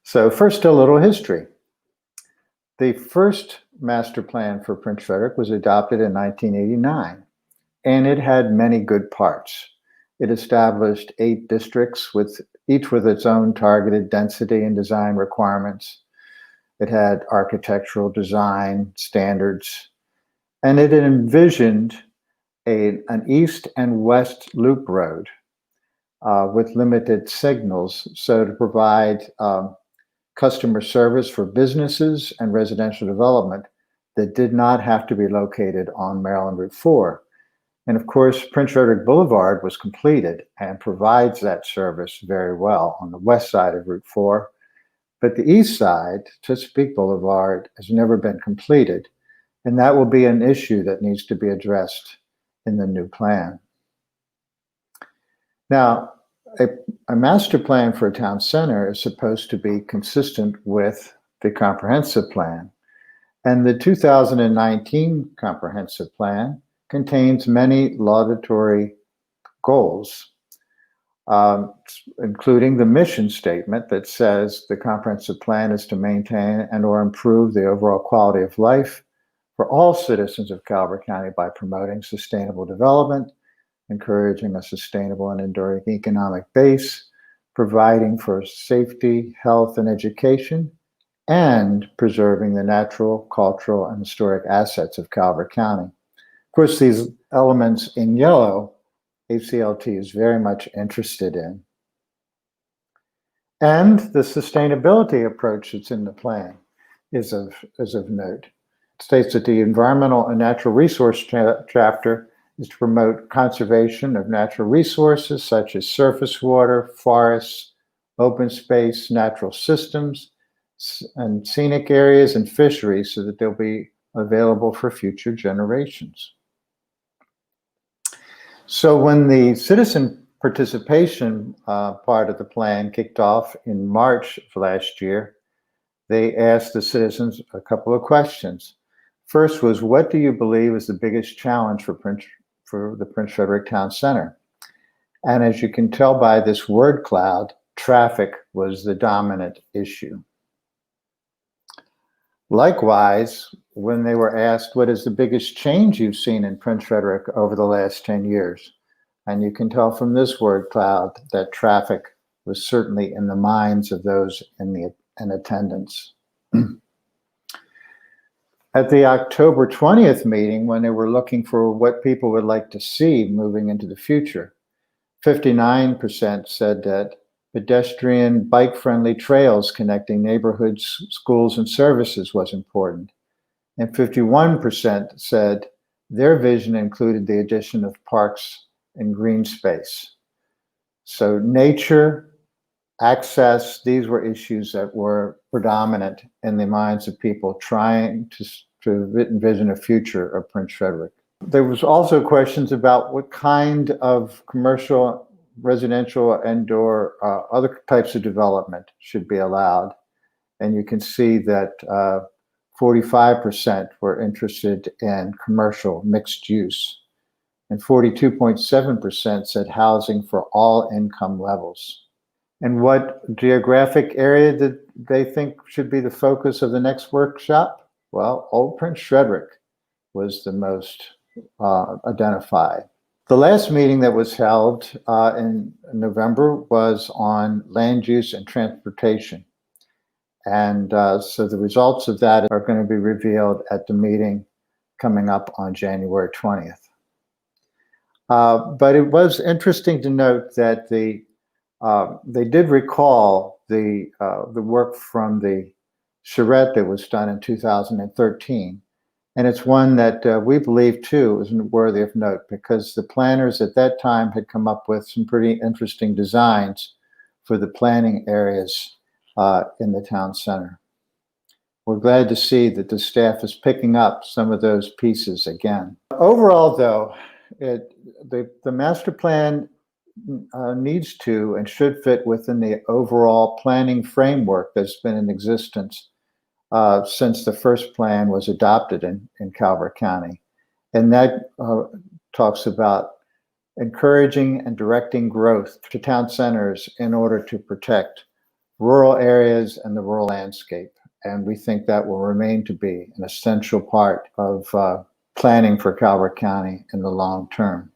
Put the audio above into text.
So first, a little history. The first master plan for Prince Frederick was adopted in 1989, and it had many good parts. It established 8 districts, each with its own targeted density and design requirements. It had architectural design standards, and it envisioned an east and west loop road with limited signals, so to provide customer service for businesses and residential development that did not have to be located on Maryland Route 4. And of course, Prince Frederick Boulevard was completed and provides that service very well on the west side of Route 4. But the east side, Chesapeake Boulevard, has never been completed, and that will be an issue that needs to be addressed in the new plan. Now, a master plan for a town center is supposed to be consistent with the comprehensive plan. And the 2019 comprehensive plan contains many laudatory goals, including the mission statement that says the comprehensive plan is to maintain and or improve the overall quality of life for all citizens of Calvert County by promoting sustainable development, encouraging a sustainable and enduring economic base, providing for safety, health, and education, and preserving the natural, cultural, and historic assets of Calvert County. Of course, these elements in yellow, ACLT is very much interested in. And the sustainability approach that's in the plan is of note. It states that the environmental and natural resource chapter is to promote conservation of natural resources such as surface water, forests, open space, natural systems, and scenic areas and fisheries so that they'll be available for future generations. So when the citizen participation part of the plan kicked off in March of last year, they asked the citizens a couple of questions. First was, what do you believe is the biggest challenge for the Prince Frederick Town Center? And as you can tell by this word cloud, traffic was the dominant issue. Likewise, when they were asked, what is the biggest change you've seen in Prince Frederick over the last 10 years? And you can tell from this word cloud that traffic was certainly in the minds of those in attendance. At the October 20th meeting, when they were looking for what people would like to see moving into the future, 59% said that pedestrian, bike-friendly trails connecting neighborhoods, schools, and services was important. And 51% said their vision included the addition of parks and green space. So nature, access, these were issues that were predominant in the minds of people trying to envision a future of Prince Frederick. There was also questions about what kind of commercial, residential, and/or other types of development should be allowed. And you can see that 45% were interested in commercial mixed use, and 42.7% said housing for all income levels. And what geographic area did they think should be the focus of the next workshop? Well, Old Prince Frederick was the most identified. The last meeting that was held in November was on land use and transportation. And so the results of that are going to be revealed at the meeting coming up on January 20th. But it was interesting to note that they did recall the work from the charrette that was done in 2013. And it's one that we believe, too, is worthy of note, because the planners at that time had come up with some pretty interesting designs for the planning areas in the town center. We're glad to see that the staff is picking up some of those pieces again. Overall, though, the master plan needs to and should fit within the overall planning framework that's been in existence since the first plan was adopted in Calvert County. And that talks about encouraging and directing growth to town centers in order to protect rural areas and the rural landscape. And we think that will remain to be an essential part of planning for Calvert County in the long term.